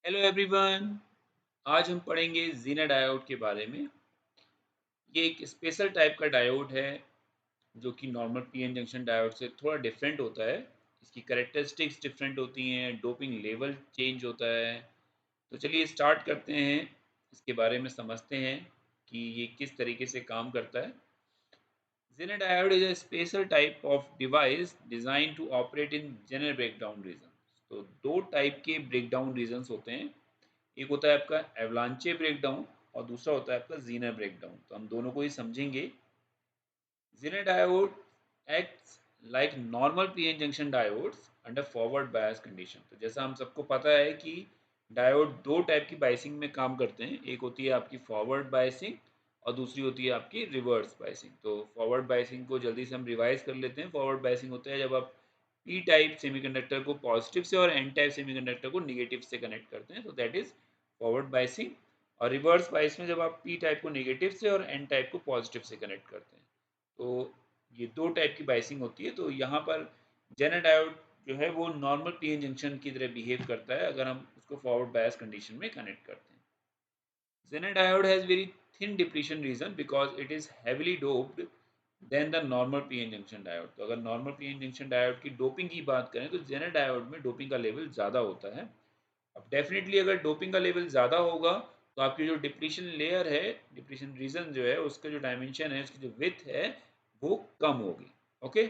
Hello everyone. आज हम पढ़ेंगे ज़ीना डायोड के बारे में। ये एक स्पेशल टाइप का डायोड है जो कि नॉर्मल पीएन जंक्शन डायोड से थोड़ा डिफरेंट होता है। इसकी कैरेक्टरिस्टिक्स डिफरेंट होती हैं, डोपिंग लेवल चेंज होता है। तो चलिए स्टार्ट करते हैं, इसके बारे में समझते हैं कि ये किस तरीके से काम करता है। Zener diode is a special type of device design to operate in Zener breakdown region. तो दो टाइप के ब्रेकडाउन रीजन्स होते हैं। एक होता है आपका एवलांचे ब्रेकडाउन और दूसरा होता है आपका ज़ीना ब्रेकडाउन। तो हम दोनों को ही समझेंगे। Zener diode acts like normal PN junction diodes under forward bias condition. तो जैसा हम सबको पता है कि डायोड दो टाइप की बायसिंग में काम करते हैं। एक होती है आपकी फॉरवर्ड बायसिंग और दूसरी होती है आपकी रिवर्स बायसिंग। तो फॉरवर्ड बायसिंग को जल्दी से हम रिवाइज कर लेते हैं। फॉरवर्ड बायसिंग होता है जब आप पी टाइप सेमीकंडक्टर को पॉजिटिव से और एन टाइप सेमीकंडक्टर को नेगेटिव से कनेक्ट करते हैं, तो दैट इज फॉरवर्ड बायसिंग। और रिवर्स बायस में जब आप पी टाइप को नेगेटिव से और एन टाइप को पॉजिटिव से कनेक्ट करते हैं। तो ये दो टाइप की बायसिंग होती है। तो यहाँ पर जेनर डायोड जो है वो नॉर्मल पीएन जंक्शन की तरह बिहेव करता है अगर हम उसको फॉरवर्ड बायस कंडीशन में कनेक्ट करते हैं। Zener diode has very thin depletion region because it is heavily doped than the normal PN junction diode। तो अगर नॉर्मल PN जंक्शन डायोड की डोपिंग की बात करें तो जेनर डायोड में डोपिंग का लेवल ज़्यादा होता है। अब डेफिनेटली अगर डोपिंग का लेवल ज़्यादा होगा तो आपकी जो डिप्लीशन लेयर है, डिप्लीशन रीजन जो है, उसका जो डायमेंशन है, उसकी जो विड्थ है, वो कम होगी। Okay.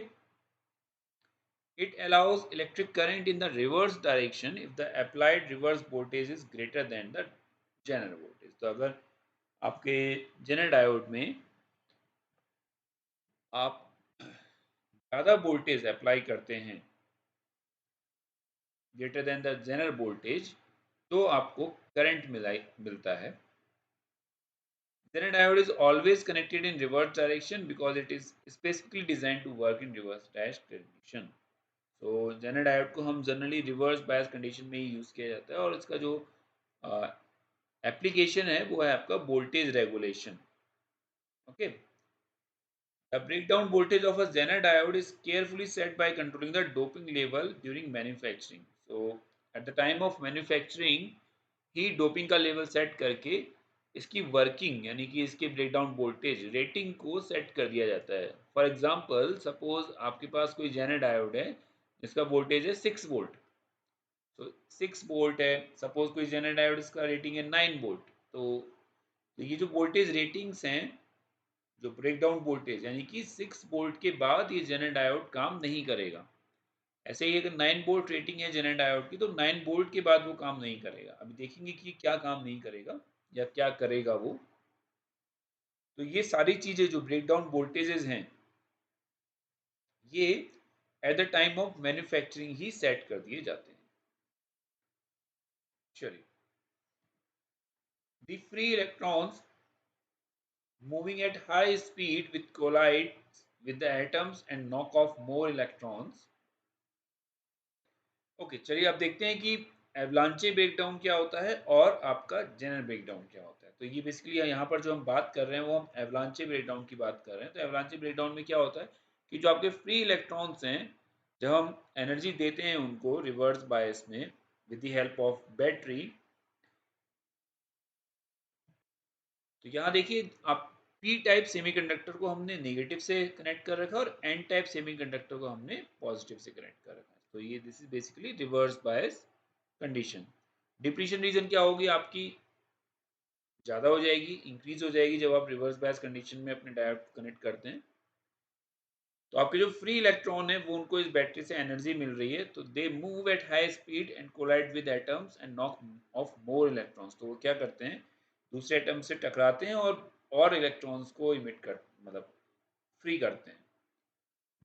It allows electric current in the reverse direction if the applied reverse voltage is greater than the general voltage। तो अगर आपके जेनर डायोड में आप ज़्यादा वोल्टेज अप्लाई करते हैं greater than the Zener voltage, तो आपको करंट मिलता है। Zener diode is always connected in reverse direction because it is specifically design to work in reverse dash condition. तो जेनर डायोड को हम जनरली रिवर्स बायस कंडीशन में ही use किया जाता है और इसका जो एप्लीकेशन है वो है आपका voltage regulation. Okay. The breakdown voltage of a Zener diode is carefully set by controlling the doping level during manufacturing. So at the time of manufacturing he doping का लेवल सेट करके इसकी working यानी कि इसके breakdown voltage rating को set कर दिया जाता है। फॉर एग्जांपल सपोज आपके पास कोई जेनर डायोड है जिसका वोल्टेज है 6 वोल्ट। तो 6 वोल्ट है, सपोज कोई जेनर डायोड इसका रेटिंग है 9 वोल्ट। तो ये जो वोल्टेज रेटिंग्स हैं, जो ब्रेकडाउन वोल्टेज यानी कि 6 वोल्ट के बाद ये जेनर डायोड काम नहीं करेगा। ऐसे ही अगर 9 वोल्ट रेटिंग है जेनर डायोड की तो 9 वोल्ट के बाद वो काम नहीं करेगा। अभी देखेंगे कि क्या काम नहीं करेगा या क्या करेगा वो। तो ये सारी चीजें जो ब्रेकडाउन वोल्टेजेस हैं, ये at the time of manufacturing he set कर दिए जाते हैं। चलिए, the free electrons moving at high speed with collides with the atoms and knock off more electrons। Okay, चलिए अब देखते हैं कि एवलांचे ब्रेकडाउन क्या होता है और आपका जेनर ब्रेकडाउन क्या होता है। तो ये बेसिकली यहाँ पर जो हम बात कर रहे हैं वो हम एवलांचे ब्रेकडाउन की बात कर रहे हैं। तो एवलांचे ब्रेकडाउन में क्या होता है कि जो आपके फ्री इलेक्ट्रॉन्स हैं, जब हम एनर्जी देते हैं उनको रिवर्स बायस में with the help of battery, तो यहाँ देखिए आप पी टाइप सेमीकंडक्टर को हमने नेगेटिव से कनेक्ट कर रखा है और एन टाइप सेमीकंडक्टर को हमने पॉजिटिव से कनेक्ट कर रखा है। तो ये this is basically reverse bias condition. Depletion region क्या होगी आपकी, ज़्यादा हो जाएगी, इंक्रीज हो जाएगी जब आप रिवर्स बायस कंडीशन में अपने डायोड कनेक्ट करते हैं। तो आपके जो फ्री इलेक्ट्रॉन है वो उनको इस बैटरी से एनर्जी मिल रही है, तो they move at high speed and collide with atoms and knock off more electrons. तो वो क्या करते हैं, दूसरे एटम से टकराते हैं और इलेक्ट्रॉन्स को इमिट कर मतलब फ्री करते हैं।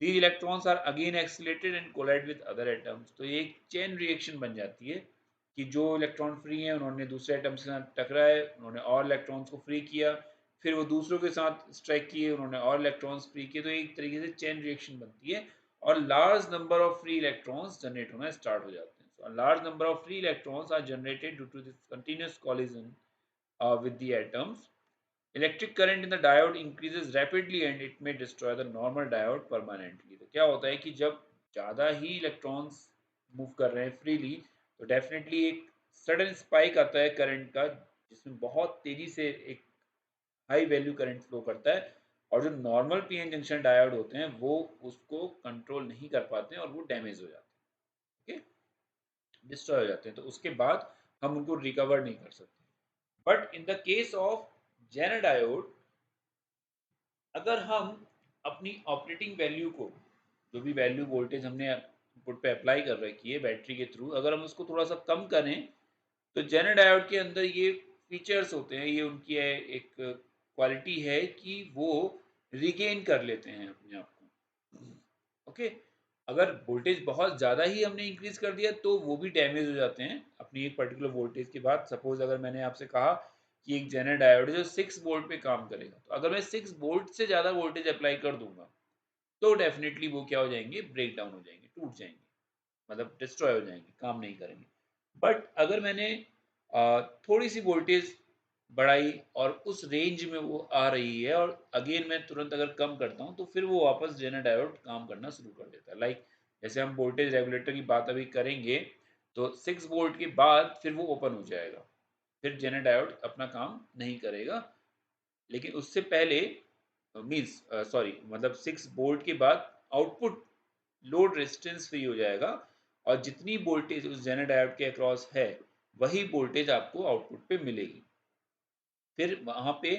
These electrons are again accelerated and collide with other atoms। तो ये एक चेन रिएक्शन बन जाती है कि जो इलेक्ट्रॉन फ्री हैं उन्होंने दूसरे एटम के साथ टकराए, उन्होंने और इलेक्ट्रॉन्स को फ्री किया, फिर वो दूसरों के साथ स्ट्राइक किए, उन्होंने और इलेक्ट्रॉन्स फ्री किए। तो एक तरीके से चेन रिएक्शन बनती है और large number of free electrons generate होना स्टार्ट हो जाते हैं। So, a large number of free electrons are generated due to this continuous collision with the atoms। Electric current in the diode increases rapidly and it may destroy the normal diode permanently. तो क्या होता है कि जब ज़्यादा ही electrons move कर रहे हैं फ्रीली, तो डेफिनेटली एक सडन स्पाइक आता है करंट का, जिसमें बहुत तेजी से एक हाई वैल्यू करंट फ्लो करता है, और जो नॉर्मल पीएन जंक्शन डायोड होते हैं वो उसको कंट्रोल नहीं कर पाते हैं और वो डैमेज हो जाते हैं, ओके, डिस्ट्रॉय हो जाते हैं, तो उसके बाद हम उनको रिकवर नहीं कर सकते। But in the case of Jenner diode, अगर हम अपनी ऑपरेटिंग वैल्यू को, जो भी वैल्यू वोल्टेज हमने इनपुट पे अप्लाई कर रखी है बैटरी के थ्रू, अगर हम उसको थोड़ा सा कम करें, तो जेनर डायोड के अंदर ये फीचर्स होते हैं, ये उनकी एक क्वालिटी है कि वो रिगेन कर लेते हैं अपने आप को, ओके। अगर वोल्टेज बहुत ज़्यादा ही हमने इंक्रीज कर दिया तो वो भी डैमेज हो जाते हैं अपनी एक पर्टिकुलर वोल्टेज के बाद। सपोज अगर मैंने आपसे कहा कि एक जेनर डायोड है जो 6 वोल्ट पे काम करेगा, तो अगर मैं 6 वोल्ट से ज़्यादा वोल्टेज अप्लाई कर दूंगा तो डेफिनेटली वो क्या हो जाएंगे, ब्रेक डाउन हो जाएंगे, टूट जाएंगे, मतलब डिस्ट्रॉय हो जाएंगे, काम नहीं करेंगे। बट अगर मैंने थोड़ी सी वोल्टेज बढ़ाई और उस रेंज में वो आ रही है, और अगेन मैं तुरंत अगर कम करता हूँ तो फिर वो वापस जेनर डायोड काम करना शुरू कर देता है। लाइक जैसे हम वोल्टेज रेगुलेटर की बात अभी करेंगे, तो 6 वोल्ट के बाद फिर वो ओपन हो जाएगा, फिर जेनर डायोड अपना काम नहीं करेगा। लेकिन उससे पहले मीन्स सॉरी, मतलब 6 वोल्ट के बाद आउटपुट लोड रेजिस्टेंस फ्री हो जाएगा, और जितनी वोल्टेज उस जेनर डायोड के अक्रॉस है वही वोल्टेज आपको आउटपुट पे मिलेगी। फिर वहां पे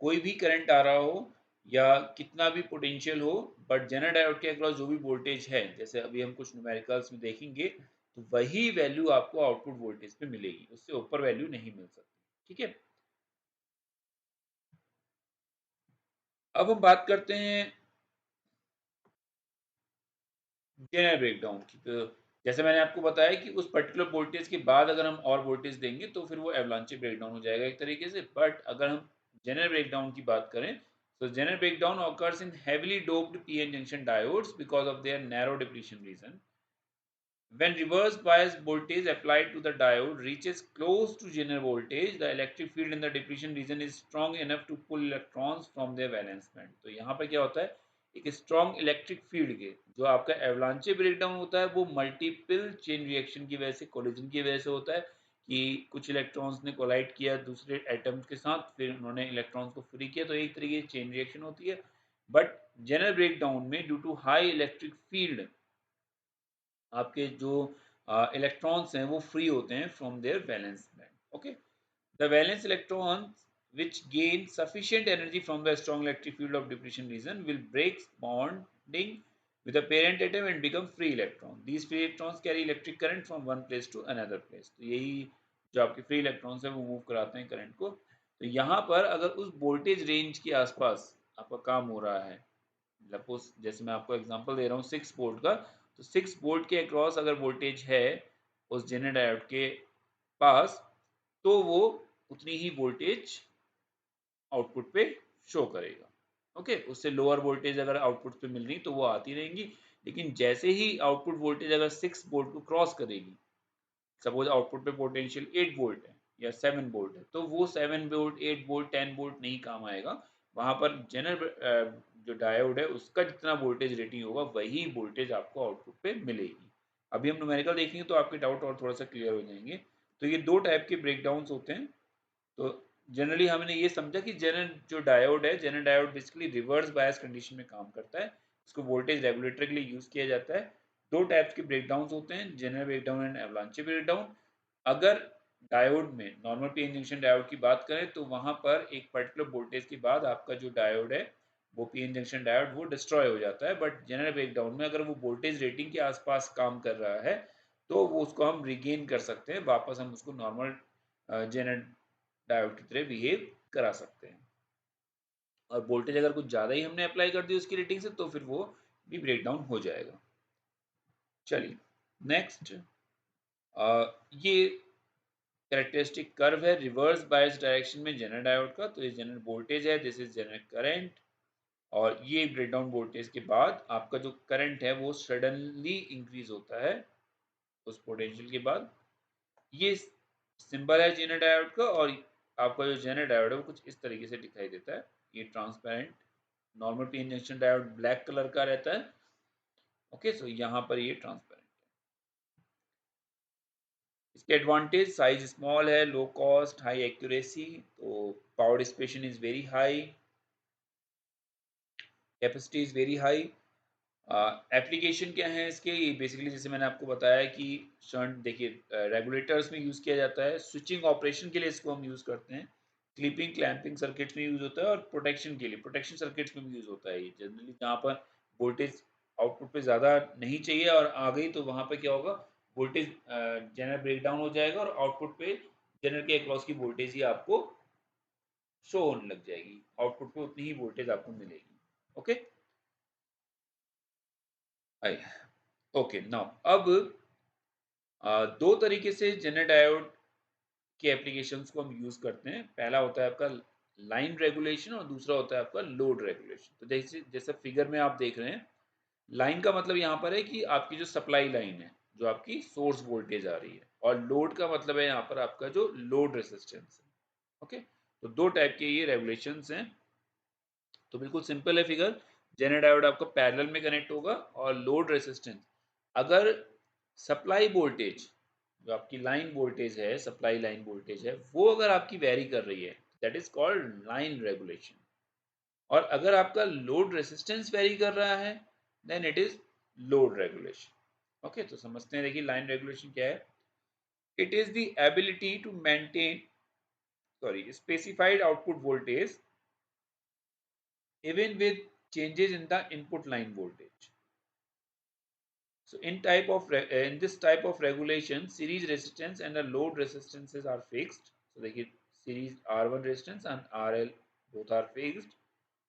कोई भी करंट आ रहा हो या कितना भी पोटेंशियल हो, बट जेनर डायोड के अक्रॉस जो भी वोल्टेज है, जैसे अभी हम कुछ न्यूमेरिकल्स में देखेंगे, तो वही वैल्यू आपको आउटपुट वोल्टेज पे मिलेगी, उससे ऊपर वैल्यू नहीं मिल सकती, ठीक है। अब हम बात करते हैं जेनरल ब्रेकडाउन की। तो जैसे मैंने आपको बताया कि उस पर्टिकुलर वोल्टेज के बाद अगर हम और वोल्टेज देंगे तो फिर वो एवलांचे ब्रेकडाउन हो जाएगा एक तरीके से। बट अगर हम जेनरल ब्रेकडाउन की बात करें, तो general breakdown occurs in heavily doped pn junction diodes because of their narrow depletion region. When reverse bias voltage applied to the diode reaches close to general voltage, the electric field in the depletion region is strong enough to pull electrons from their valence band. तो यहाँ पर क्या होता है, एक strong electric field के, जो आपका एवलांचे ब्रेकडाउन होता है वो मल्टीपल चेन रिएक्शन की वजह से, कोलिजन की वजह से होता है, कि कुछ इलेक्ट्रॉन्स ने कोलाइड किया दूसरे एटम्स के साथ, फिर उन्होंने इलेक्ट्रॉन्स को फ्री किया, तो एक तरीके की चेन रिएक्शन होती है। बट जनरल ब्रेकडाउन में due to high electric field आपके जो इलेक्ट्रॉन्स हैं वो फ्री होते हैं from their valence band, okay. The valence electrons which gain sufficient energy from the strong electric field of depletion region will break bonding with the parent atom and become free electron. These free electrons carry electric current from one place to another place. तो यही जो आपके free electrons हैं वो move कराते हैं current को। तो यहाँ पर अगर उस वोल्टेज रेंज के आसपास आपका काम हो रहा है, सपोज जैसे मैं आपको एग्जांपल दे रहा हूँ 6 वोल्ट का, तो 6 वोल्ट के अक्रॉस अगर वोल्टेज है उस जेनर डायोड के पास, तो वो उतनी ही वोल्टेज आउटपुट पे शो करेगा, ओके। उससे लोअर वोल्टेज अगर आउटपुट पे मिल रही तो वो आती रहेंगी, लेकिन जैसे ही आउटपुट वोल्टेज अगर 6 वोल्ट को क्रॉस करेगी, सपोज आउटपुट पे पोटेंशियल 8 वोल्ट है या 7 वोल्ट है, तो वो 7 वोल्ट 8 वोल्ट 10 वोल्ट नहीं काम आएगा। वहां पर जनरल जो डायोड है उसका जितना वोल्टेज रेटिंग होगा वही वोल्टेज आपको आउटपुट पे मिलेगी। अभी हम न्यूमेरिकल देखेंगे तो आपके डाउट और थोड़ा सा क्लियर हो जाएंगे। तो ये दो टाइप के ब्रेकडाउन होते हैं। तो जनरली हमने ये समझा कि जनरल जो डायोड है, general diode basically reverse bias condition में काम करता है, इसको वोल्टेज रेगुलेटर के लिए यूज किया जाता है। दो टाइप्स के ब्रेकडाउन होते हैं, जनरल ब्रेकडाउन एंड एवलांचे ब्रेकडाउन। अगर डायोड में नॉर्मल पीएन जंक्शन डायोड की बात करें तो वहां पर एक पर्टिकुलर वोल्टेज के बाद आपका जो डायोड है वो पीएन जंक्शन डायोड वो डिस्ट्रॉय हो जाता है। बट जनरल ब्रेकडाउन में अगर वो वोल्टेज रेटिंग के आसपास काम कर रहा है तो वो उसको हम रिगेन कर सकते हैं, वापस हम उसको नॉर्मल जनरल डायोड की तरह बिहेव करा सकते हैं। और वोल्टेज अगर कुछ ज़्यादा ही हमने अप्लाई कर दी उसकी रेटिंग से तो फिर वो भी ब्रेक डाउन हो जाएगा। चलिए नेक्स्ट, ये कैरेक्टरिस्टिक कर्व है रिवर्स बायस डायरेक्शन में जनरल डायोड का। तो ये जनरल वोल्टेज है, दिस इज जनरल करंट, और ये ब्रेक डाउन वोल्टेज के बाद आपका जो करंट है वो सडनली इंक्रीज होता है उस पोटेंशियल के बाद। ये सिंबल है जेनर डायोड का, और आपका जो जेनर डायोड है वो कुछ इस तरीके से दिखाई देता है। ये transparent, normal P injection diode black colour का रहता है, ओके। सो यहाँ पर ये ट्रांसपेरेंट है। इसके एडवांटेज, साइज स्मॉल है, लो कॉस्ट, हाई एक्यूरेसी, तो power dissipation is very high, capacity is very high. Application क्या है इसके, ये बेसिकली जैसे मैंने आपको बताया कि शंट देखिए रेगुलेटर्स में यूज़ किया जाता है, स्विचिंग ऑपरेशन के लिए इसको हम यूज़ करते हैं, क्लिपिंग क्लैंपिंग सर्किट्स में यूज़ होता है, और प्रोटेक्शन के लिए प्रोटेक्शन सर्किट्स में भी यूज़ होता है। ये जनरली जहाँ पर वोल्टेज आउटपुट पे ज़्यादा नहीं चाहिए और आ गई तो वहाँ पे क्या होगा, वोल्टेज जनरल ब्रेकडाउन हो जाएगा और आउटपुट पे जनरल के अक्रॉस की वोल्टेज ही आपको शो होने लग जाएगी, आउटपुट पे उतनी ही वोल्टेज आपको मिलेगी। ओके, ओके नाउ अब दो तरीके से जेनर डायोड के एप्लीकेशंस को हम यूज करते हैं। पहला होता है आपका लाइन रेगुलेशन और दूसरा होता है आपका लोड रेगुलेशन। तो जैसे जैसे फिगर में आप देख रहे हैं, लाइन का मतलब यहाँ पर है कि आपकी जो सप्लाई लाइन है, जो आपकी सोर्स वोल्टेज आ रही है, और लोड का मतलब है यहाँ पर आपका जो लोड रेसिस्टेंस है। ओके, तो दो टाइप के ये रेगुलेशंस हैं। तो बिल्कुल सिंपल है फिगर, जेनर डायोड आपका पैरेलल में कनेक्ट होगा और लोड रेसिस्टेंस, अगर सप्लाई वोल्टेज जो आपकी लाइन वोल्टेज है, सप्लाई लाइन वोल्टेज है, वो अगर आपकी वेरी कर रही है, that is called line regulation. और अगर आपका लोड रेसिस्टेंस वेरी कर रहा है, then it is load regulation. Okay, तो समझते हैं। देखिए लाइन रेगुलेशन क्या है। It is the ability to maintain specified output voltage even with changes in the input line voltage. So in this type of regulation, series resistance and the load resistances are fixed. So देखिए series R1 resistance and RL both are fixed.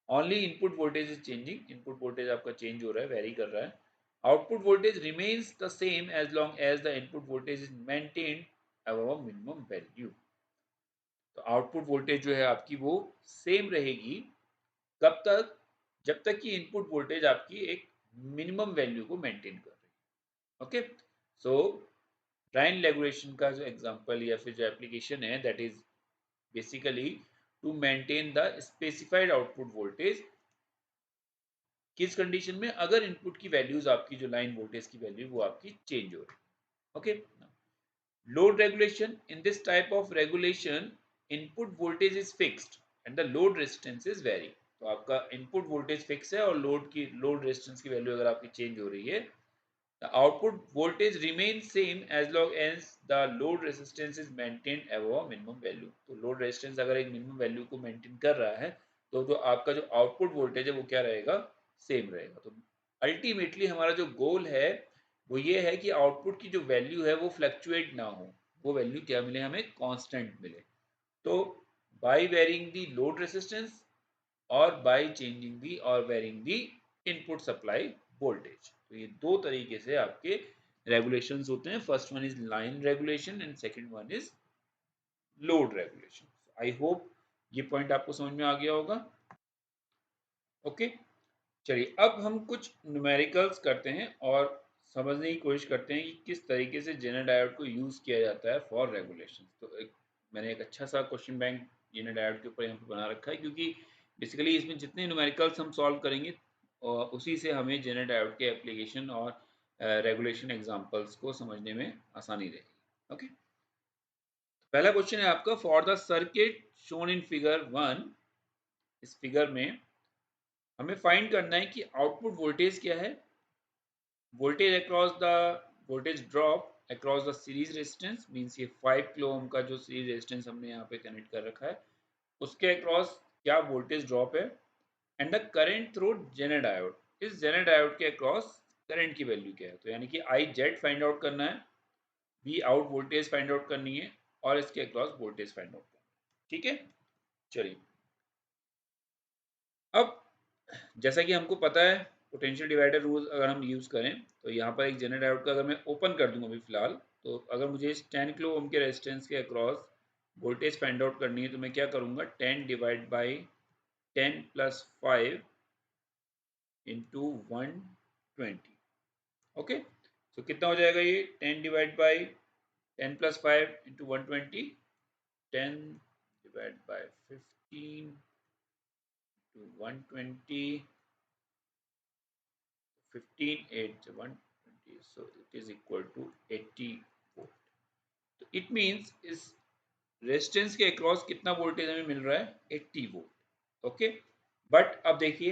Only input voltage is changing. Input voltage आपका change हो रहा है, vary कर रहा है. Output voltage remains the same as long as the input voltage is maintained above minimum value. तो output voltage जो है आपकी वो सेम रहेगी, कब तक, जब तक कि इनपुट वोल्टेज आपकी एक मिनिमम वैल्यू को मेंटेन कर रही है। ओके, सो लाइन रेगुलेशन का जो एग्जांपल या फिर जो एप्लीकेशन है, that is basically to maintain the specified output voltage. किस कंडीशन में, अगर इनपुट की वैल्यूज आपकी जो लाइन वोल्टेज की वैल्यू वो आपकी चेंज हो रही है। Okay, load regulation, in this type of regulation input voltage is fixed and the load resistance is vary। तो आपका इनपुट वोल्टेज फिक्स है और लोड रेजिस्टेंस की वैल्यू अगर आपकी चेंज हो रही है, the output voltage remains same as long as the load resistance is maintained above minimum value। तो लोड रेजिस्टेंस अगर एक मिनिमम वैल्यू को मेंटेन कर रहा है, तो जो आपका जो आउटपुट वोल्टेज है वो क्या रहेगा, सेम रहेगा। तो अल्टीमेटली हमारा जो गोल है वो ये है कि आउटपुट की जो वैल्यू है वो फ्लक्चुएट ना हो, वो वैल्यू क्या मिले, हमें कांस्टेंट मिले। तो by varying the load resistance और बाय चेंजिंग दी और varying the input supply voltage. तो ये दो तरीके से आपके रेगुलेशंस होते हैं। First one is line regulation and second one is load regulation. I hope ये पॉइंट आपको समझ में आ गया होगा। ओके, चलिए अब हम कुछ न्यूमेरिकल्स करते हैं और समझने की कोशिश करते हैं कि किस तरीके से जेनर डायोड को यूज किया जाता है फॉर रेगुलेशन। तो मैंने एक अच्छा सा क्वेश्चन बैंक जेनर डायोड के ऊपर यहाँ पे बना रखा है, क्योंकि बेसिकली इसमें जितने न्यूमेरिकल्स हम सॉल्व करेंगे उसी से हमें जेनर डायोड के एप्लीकेशन और रेगुलेशन एग्जांपल्स को समझने में आसानी रहेगी। ओके, पहला क्वेश्चन है आपका, for the circuit shown in figure 1, इस फिगर में हमें फाइंड करना है कि आउटपुट वोल्टेज क्या है, voltage across the voltage drop across the series resistance, means ये 5 किलो ओम का जो सीरीज रेजिस्टेंस हमने यहाँ पे कनेक्ट कर रखा है उसके अक्रॉस क्या वोल्टेज ड्रॉप है, and the current through zener diode, इस जेनर डायोड के अक्रॉस करंट की वैल्यू क्या है। तो यानी कि आई जेड फाइंड आउट करना है, V out voltage find out करनी है और इसके अक्रॉस वोल्टेज फाइंड आउट करना है। ठीक है, चलिए अब जैसा कि हमको पता है पोटेंशियल डिवाइडर रूल अगर हम यूज़ करें, तो यहाँ पर एक जेनर डायोड का अगर मैं ओपन कर दूंगा अभी फिलहाल, तो अगर मुझे इस 10 किलो ओम के रेजिस्टेंस के अक्रॉस वोल्टेज फाइंड आउट करनी है, तो मैं क्या करूँगा, 10 divide by 10 plus 5 into 120। Okay, तो कितना हो जाएगा ये, 10 divide by 10 plus 5 into 120, 10 divide by 15 to 120, 15 8 120, so it is equal to 80 volt। It means इस रेजिस्टेंस के अक्रॉस कितना वोल्टेज हमें मिल रहा है, 80 वोल्ट। ओके, बट अब देखिए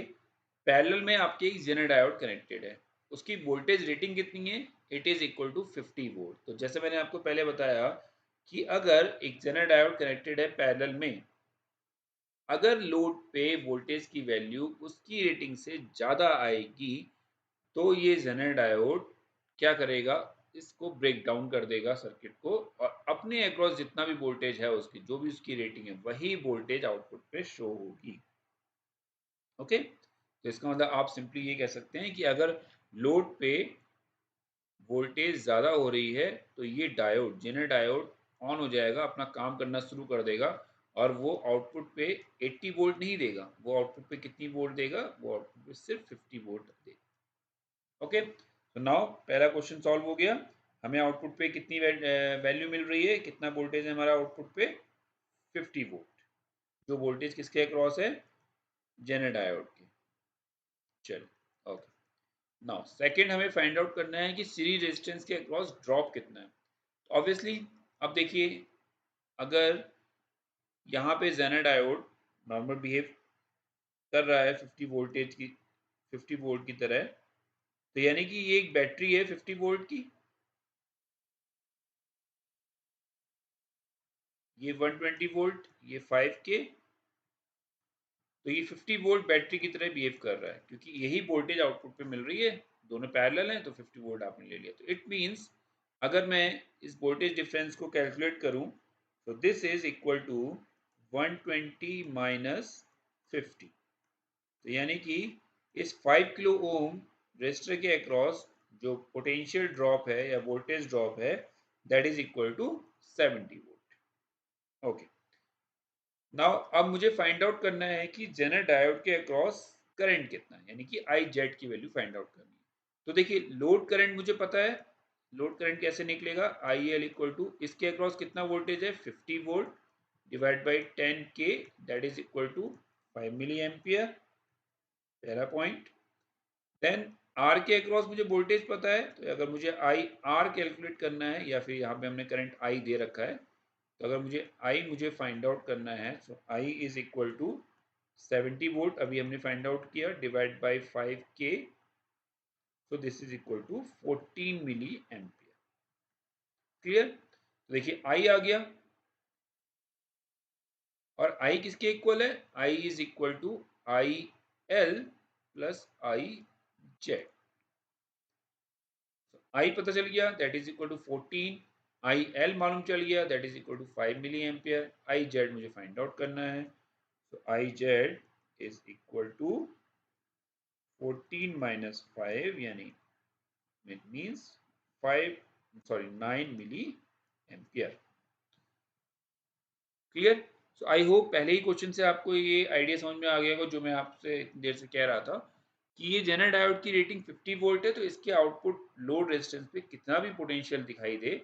पैरेलल में आपके एक जेनर डायोड कनेक्टेड है, उसकी वोल्टेज रेटिंग कितनी है, it is equal to 50 volt. तो जैसे मैंने आपको पहले बताया कि अगर एक जेनर डायोड कनेक्टेड है पैरेलल में, अगर लोड पे वोल्टेज की वैल्यू उसकी रेटिंग से ज़्यादा आएगी तो ये जेनर डायोड क्या करेगा, इसको ब्रेक डाउन कर देगा सर्किट को, और अपने अक्रॉस जितना भी वोल्टेज है उसकी जो भी उसकी रेटिंग है वही वोल्टेज आउटपुट पे शो होगी। ओके, तो इसका मतलब आप सिंपली ये कह सकते हैं कि अगर लोड पे वोल्टेज ज़्यादा हो रही है तो ये डायोड जेनर डायोड ऑन हो जाएगा, अपना काम करना शुरू कर देगा, और वो आउटपुट पे 80 वोल्ट नहीं देगा, वो आउटपुट पे कितनी वोल्ट देगा, वो आउटपुट पे सिर्फ 50 वोल्ट देगा। ओके, तो नाउ पहला क्वेश्चन सॉल्व हो गया। हमें आउटपुट पे कितनी वैल्यू मिल रही है, कितना वोल्टेज है हमारा आउटपुट पे, 50 वोल्ट, जो वोल्टेज किसके अक्रॉस है, जेनर डायोड के। चलो ओके, नाउ सेकंड हमें फाइंड आउट करना है कि सीरीज रेजिस्टेंस के अक्रॉस ड्रॉप कितना है। ऑब्वियसली अब देखिए, अगर यहाँ पे जेनर डायोड नॉर्मल बिहेव कर रहा है 50 वोल्टेज की, 50 वोल्ट की तरह, तो यानी कि ये एक बैटरी है 50 वोल्ट की, ये 120 वोल्ट, ये 5K, तो ये 50 वोल्ट बैटरी की तरह बिहेव कर रहा है, क्योंकि यही वोल्टेज आउटपुट पे मिल रही है, दोनों पैरेलल हैं, तो 50 वोल्ट आपने ले लिया। तो इट मींस अगर मैं इस वोल्टेज डिफरेंस को कैलकुलेट करूं, तो this is equal to 120 minus 50, तो यानी कि इस 5 किलो ओम रेजिस्टर के अक्रॉस जो पोटेंशियल ड्रॉप है या वोल्टेज ड्रॉप है, that is equal to 70 volt. Okay, now अब मुझे फाइंड आउट करना है कि जेनर डायोड के अक्रॉस करंट कितना है, यानी कि आई जेड की वैल्यू फाइंड आउट करनी है। तो देखिए लोड करंट मुझे पता है, लोड करंट कैसे निकलेगा, आई एल इक्वल टू इसके अक्रॉस कितना वोल्टेज है, 50 volt divide by 10K, that is equal to 5 milli ampere, पहला पॉइंट। देन आर के अक्रॉस मुझे वोल्टेज पता है, तो अगर मुझे आई आर कैलकुलेट करना है, या फिर यहाँ पे हमने करंट आई दे रखा है, तो अगर मुझे फाइंड आउट करना है, तो I is equal to 70 volt अभी हमने फाइंड आउट किया, divide by 5K, so this is equal to 14 milli ampere. Clear, तो देखिए आई आ गया, और आई किसके इक्वल है, I is equal to I L plus I Z. I पता चल गया, that is equal to 14, I L मालूम चल गया, that is equal to 5 milli ampere, I Z मुझे फाइंड आउट करना है, तो I Z is equal to 14 minus 5, यानी it means 5 sorry 9 milli ampere. Clear, so I hope पहले ही क्वेश्चन से आपको ये आइडिया समझ में आ गया होगा, जो मैं आपसे इतनी देर से कह रहा था कि ये जेनर डायोड की रेटिंग 50 वोल्ट है, तो इसके आउटपुट लोड रेजिस्टेंस पे कितना भी पोटेंशियल दिखाई दे,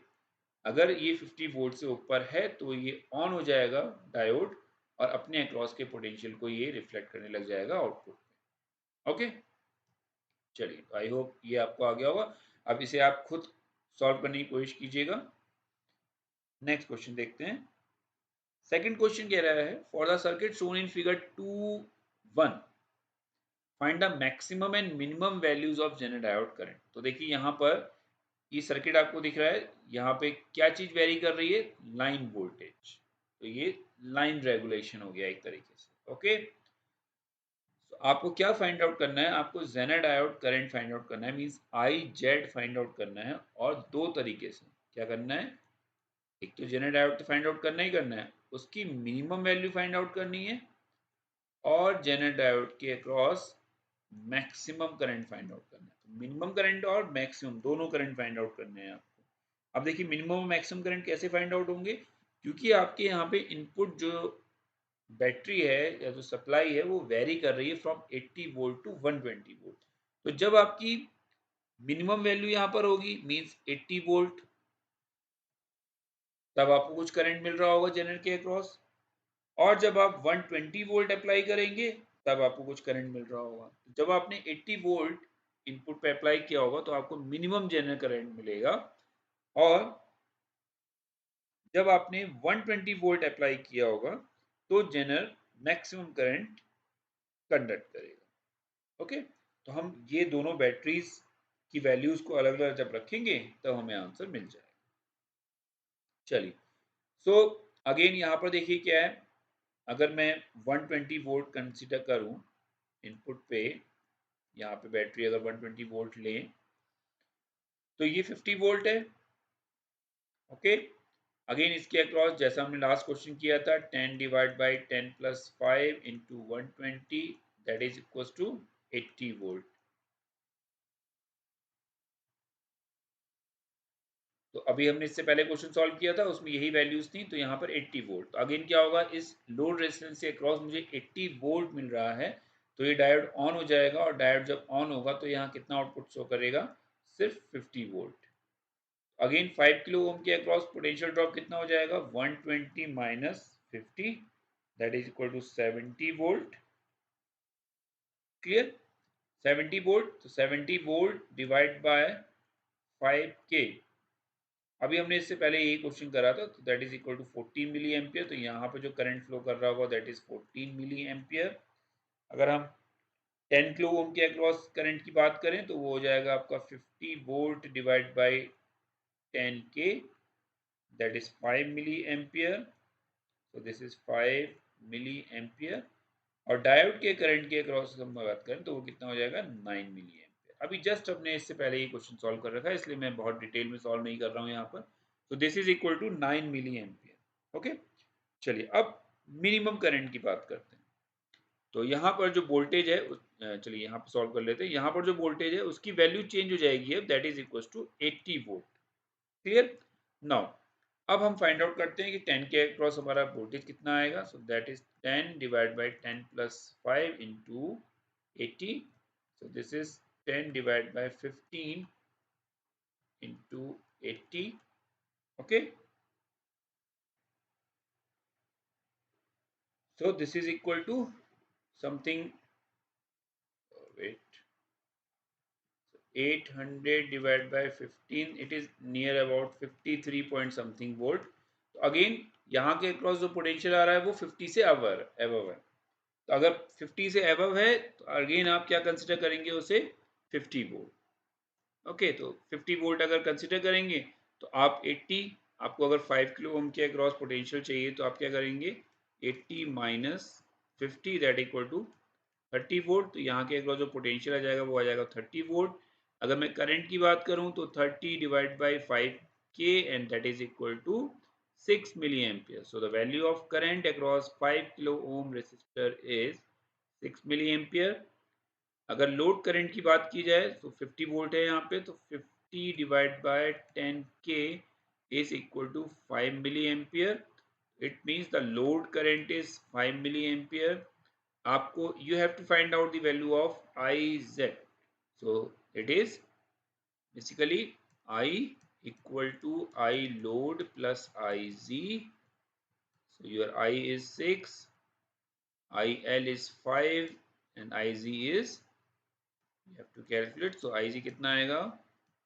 अगर ये 50 वोल्ट से ऊपर है तो ये ऑन हो जाएगा डायोड, और अपने अक्रॉस के पोटेंशियल को ये रिफ्लेक्ट करने लग जाएगा आउटपुट में। ओके, चलिए आई होप ये आपको आ गया होगा। अब इसे आप खुद सॉल्व करने की कोशिश कीजिएगा। नेक्स्ट क्वेश्चन देखते हैं। सेकंड क्वेश्चन कह रहा है, for the circuit shown in figure 2.1 find the maximum and minimum values of Jenner diode current. तो देखिए यहाँ पर ये सर्किट आपको दिख रहा है, यहाँ पे क्या चीज वेरी कर रही है, लाइन वोल्टेज, तो ये लाइन रेगुलेशन हो गया एक तरीके से। ओके, तो आपको क्या फाइंड आउट करना है, आपको zener diode current find out करना है, means I Z find out करना है, और दो तरीके से क्या करना है, एक तो जेनर डायोड फाइंड आउट करना ही करना है, उसकी मिनिमम वैल्यू फाइंड आउट करनी है, और जेनर डायोड के across maximum current find out करना है। तो मिनिमम करंट और मैक्सिमम दोनों करंट फाइंड आउट करने हैं आपको। अब देखिए मिनिमम और मैक्सिमम करंट कैसे फाइंड आउट होंगे, क्योंकि आपके यहाँ पे इनपुट जो बैटरी है या जो सप्लाई है वो वेरी कर रही है फ्रॉम 80 वोल्ट टू 120 वोल्ट। तो जब आपकी मिनिमम वैल्यू यहाँ पर होगी मींस 80 वोल्ट, तब आपको कुछ करंट मिल रहा होगा जनरेटर के अक्रॉस, और जब आप 120 वोल्ट अप्लाई करेंगे तब आपको कुछ करंट मिल रहा होगा। जब आपने 80 वोल्ट इनपुट पे अप्लाई किया होगा तो आपको मिनिमम जनरेटर करंट मिलेगा, और जब आपने 120 वोल्ट अप्लाई किया होगा तो जेनर मैक्सिमम करंट कंडक्ट करेगा। ओके, तो हम ये दोनों बैटरीज की वैल्यूज को अलग अलग जब रखेंगे तब हमें आंसर मिल जाएगा। चलिए, सो अगेन यहाँ पर देखिए क्या है, अगर मैं 120 वोल्ट कंसीडर करूँ इनपुट पे, यहाँ पे बैटरी अगर 120 वोल्ट लें तो ये 50 वोल्ट है। ओके, अगेन इसके अक्रॉस जैसा हमने लास्ट क्वेश्चन किया था 10 divide by 10 plus 5 into 120 that is equal to 80 volt. तो अभी हमने इससे पहले क्वेश्चन सॉल्व किया था उसमें यही वैल्यूज थी, तो यहाँ पर 80 वोल्ट। तो अगेन क्या होगा, इस लोड रेजिस्टेंस से अक्रॉस मुझे 80 वोल्ट मिल रहा है, तो ये डायोड ऑन हो जाएगा और डायोड जब ऑन होगा तो यहाँ कितना आउटपुट शो करेगा, सिर्फ 50 वोल्ट। अगेन 5 किलो ओम के अक्रॉस पोटेंशियल ड्रॉप कितना हो जाएगा, 120 minus 50 that is equal to 70 volt. Clear, 70 volt, तो 70 वोल्ट डिवाइड बाय 5K। अभी हमने इससे पहले यही क्वेश्चन करा था, तो that is equal to 14 milli ampere. तो यहाँ पे जो करंट फ्लो कर रहा होगा दैट इज 14 मिली एम्पियर। अगर हम 10 किलो ओम के अक्रॉस करंट की बात करें तो वो हो जाएगा आपका 50 volt divide by 10K that is 5 milli ampere. तो दिस इज 5 मिली एम्पियर। और डायोड के करंट के अक्रॉस हम बात करें तो वो कितना हो जाएगा, 9 मिली एम्पियर। अभी जस्ट हमने इससे पहले ये क्वेश्चन सॉल्व कर रखा है इसलिए मैं बहुत डिटेल में सॉल्व नहीं कर रहा हूँ यहाँ पर। तो this is equal to 9 milli ampere. Okay, चलिए अब मिनिमम करंट की बात करते हैं। तो यहाँ पर जो वोल्टेज है चलिए यहाँ पर सॉल्व कर लेते हैं। यहाँ पर जो वोल्टेज है उसकी वैल्यू चेंज हो जाएगी अब, that is equal to 80 volt. Clear, now अब हम फाइंड आउट करते हैं कि 10 के अक्रॉस हमारा वोल्टेज कितना आएगा। So that is 10 divide by 10 plus 5 into 80। So this is 10 divide by 15 into 80। Okay, so this is equal to something, wait, 800 divided by 15, it is near about 53 point something volt। तो again यहाँ के across जो potential आ रहा है वो 50 से above है। तो अगर 50 से अबव है तो अगेन आप क्या कंसिडर करेंगे उसे, 50 वोल्ट। ओके, तो 50 वोल्ट अगर कंसिडर करेंगे तो आप 80, आपको अगर 5 किलो ओम के अक्रॉस पोटेंशियल चाहिए तो आप क्या करेंगे, 80 minus 50 that equal to 30 volt. तो यहाँ के अक्रॉस जो पोटेंशियल आ जाएगा वो आ जाएगा 30 वोल्ट। अगर मैं करंट की बात करूँ तो 30 divide by 5K and that is equal to 6 milli ampere. So the value of current across 5 kilo ohm resistor is 6 milli ampere. अगर लोड करंट की बात की जाए तो 50 वोल्ट है यहाँ पे, तो 50 divide by 10K is equal to 5 milli ampere. It means the load current is 5 milli ampere. आपको you have to find out the value of IZ। So it is basically I equal to I load plus IZ। So your I is 6, IL is 5 and IZ is, you have to calculate, so Ig कितना आएगा,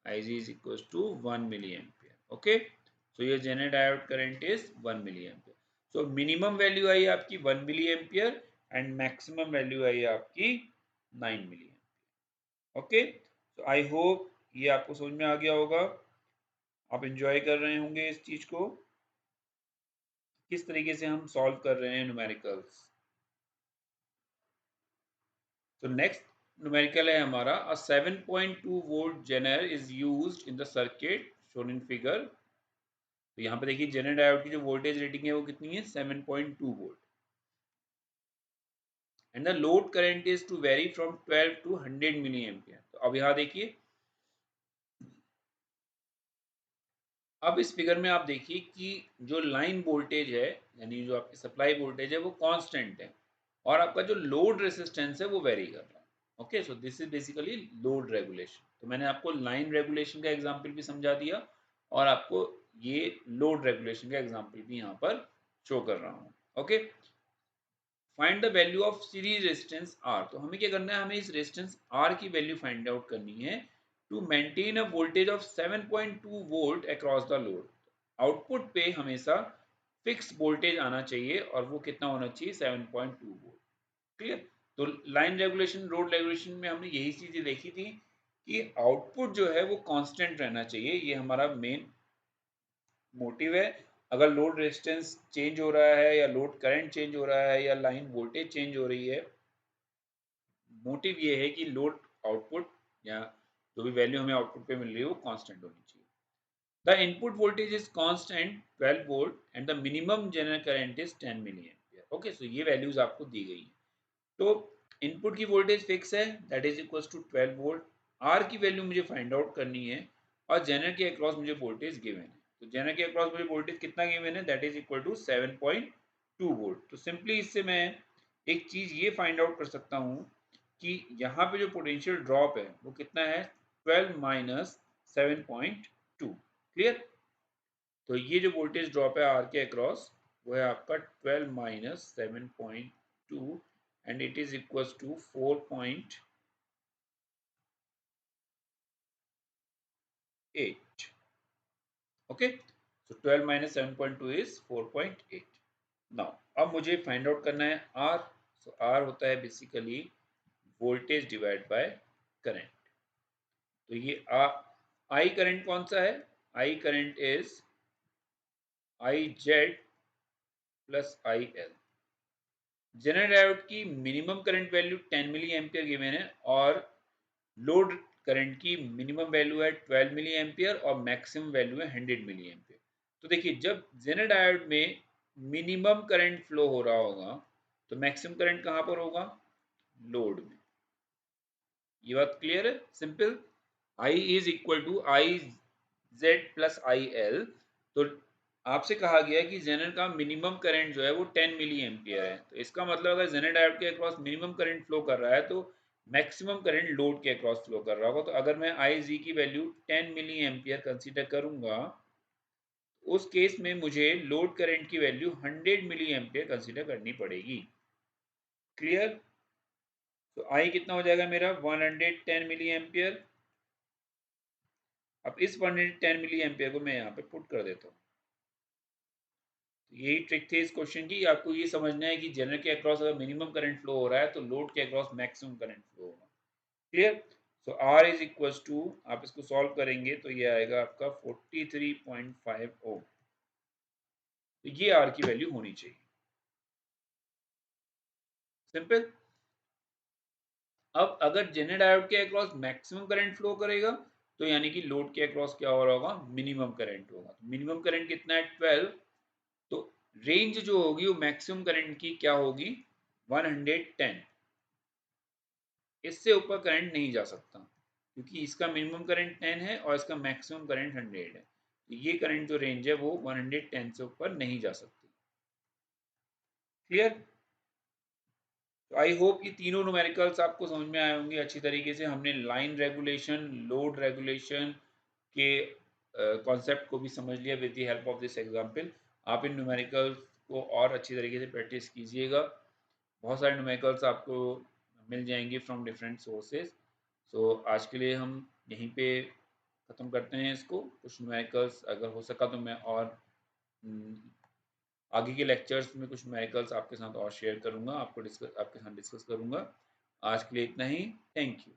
Ig is equals to 1 milliampere। okay, so your general diode current is 1 milliampere। so minimum value आई आपकी 1 milliampere and maximum value आई आपकी 9 milliampere। okay, so I hope ये आपको समझ में आ गया होगा, आप enjoy कर रहे होंगे इस चीज को, किस तरीके से हम सॉल्व कर रहे हैं न्यूमेरिकल्स। तो नेक्स्ट न्यूमेरिकल है हमारा, a 7.2 volt zener is used in the circuit shown in figure. तो यहाँ पे देखिए जेनर डायोड की जो वोल्टेज रेटिंग है वो कितनी है, 7.2 volt and the load current is to vary from 12 to 100 milli ampere. तो अब यहाँ देखिए, अब इस फिगर में आप देखिए कि जो लाइन वोल्टेज है यानी जो आपकी सप्लाई वोल्टेज है वो कांस्टेंट है और आपका जो लोड रेसिस्टेंस है वो वेरी कर रहा है। Okay, so this is basically load regulation. तो मैंने आपको लाइन रेगुलेशन का एग्जांपल भी समझा दिया और आपको ये लोड रेगुलेशन का एग्जांपल भी यहाँ पर शो कर रहा हूँ। Okay, find the value of series resistance R. तो हमें क्या करना है, हमें इस रेजिस्टेंस आर की वैल्यू फाइंड आउट करनी है to maintain a voltage of 7.2 volt across the load. Output पे हमेशा फिक्स वोल्टेज आना चाहिए और वो कितना होना चाहिए 7.2 वोल्ट। क्लियर। तो लाइन रेगुलेशन रोड रेगुलेशन में हमने यही चीजें देखी थी कि आउटपुट जो है वो कांस्टेंट रहना चाहिए, ये हमारा मेन मोटिव है। अगर लोड रेजिस्टेंस चेंज हो रहा है या लोड करंट चेंज हो रहा है या लाइन वोल्टेज चेंज हो रही है, मोटिव ये है कि लोड आउटपुट या जो भी वैल्यू हमें आउटपुट पे मिल रही है वो कांस्टेंट होनी चाहिए। The input voltage is constant 12 volt and the minimum Zener current is 10 milli ampere. Okay, so ये वैल्यूज आपको दी गई है। तो इनपुट की वोल्टेज फिक्स है, that is equal to 12 volt. R की वैल्यू मुझे फाइंड आउट करनी है और जनरल के अक्रॉस मुझे वोल्टेज गिवन है। तो जनरल के अक्रॉस मुझे वोल्टेज कितना गिवन है, that is equal to 7.2 volt. तो सिंपली इससे मैं एक चीज ये फाइंड आउट कर सकता हूँ कि यहाँ पे जो पोटेंशियल ड्रॉप है वो कितना है, 12 माइनस 7.2। क्लियर। तो ये जो वोल्टेज ड्रॉप है आर के अक्रॉस वो है आपका 12 minus 7.2 and it is equals to 4.8। Okay, so 12 minus 7.2 is 4.8। Now अब मुझे फाइंड आउट करना है आर। सो आर होता है basically voltage divide by current. तो ये आई करंट कौन सा है, I current is I Z plus I L. Zener diode की minimum current value 10 milli ampere given है और लोड करंट की मिनिमम वैल्यू है 12 मिली एम्पियर और मैक्सिमम वैल्यू है 100 मिली एम्पियर। तो देखिए जब जेनर डायोड में मिनिमम करंट फ्लो हो रहा होगा तो मैक्सिमम करंट कहां पर होगा, लोड में। ये बात क्लियर है, simple. I is equal to I Z plus I L. तो आपसे कहा गया है कि जेनर का मिनिमम करंट जो है वो 10 मिली एम्पियर है। तो इसका मतलब अगर जेनर डायोड के अक्रॉस मिनिमम करंट फ्लो कर रहा है तो मैक्सिमम करंट लोड के अक्रॉस फ्लो कर रहा होगा। तो अगर मैं आई जी की वैल्यू 10 मिली एम्पियर कंसीडर करूंगा, उस केस में मुझे लोड करंट की वैल्यू 100 मिली एम्पियर कंसीडर करनी पड़ेगी। क्लियर। तो आई कितना हो जाएगा मेरा 110 मिली एम्पियर। अब इस 110 मिली एम्पियर को मैं यहाँ पे पुट कर देता हूँ। यही ट्रिक थी इस क्वेश्चन की, आपको ये समझना है कि जनरल के अक्रॉस अगर मिनिमम करंट फ्लो हो रहा है तो लोड के अक्रॉस मैक्सिमम करंट फ्लो होगा। Clear. So R is equal to, आप इसको सॉल्व करेंगे तो ये आएगा आपका 43.5 ओम। तो ये आर की वैल्यू होनी चाहिए, सिंपल। अब अगर जेनर डायोड के अक्रॉस मैक्सिमम करंट फ्लो करेगा तो यानी कि लोड के अक्रॉस क्या हो रहा होगा, मिनिमम करंट होगा। मिनिमम करंट कितना है 12। तो रेंज जो होगी वो मैक्सिमम करंट की क्या होगी, 110। इससे ऊपर करंट नहीं जा सकता क्योंकि इसका मिनिमम करंट 10 है और इसका मैक्सिमम करंट 100 है। तो ये करंट जो रेंज है वो 110 से ऊपर नहीं जा सकती। क्लियर। तो आई होप ये तीनों न्यूमेरिकल्स आपको समझ में आए होंगे अच्छी तरीके से। हमने लाइन रेगुलेशन लोड रेगुलेशन के कॉन्सेप्ट को भी समझ लिया with the help of this example. आप इन न्यूमेरिकल्स को और अच्छी तरीके से प्रैक्टिस कीजिएगा। बहुत सारे न्यूमेरिकल्स आपको मिल जाएंगे फ्रॉम डिफरेंट सोर्सेज। सो आज के लिए हम यहीं पे ख़त्म करते हैं इसको। कुछ न्यूमेरिकल्स अगर हो सका तो मैं और आगे के लेक्चर्स में कुछ न्यूमेरिकल्स आपके साथ और शेयर करूंगा, आपके साथ डिस्कस करूंगा। आज के लिए इतना ही, थैंक यू।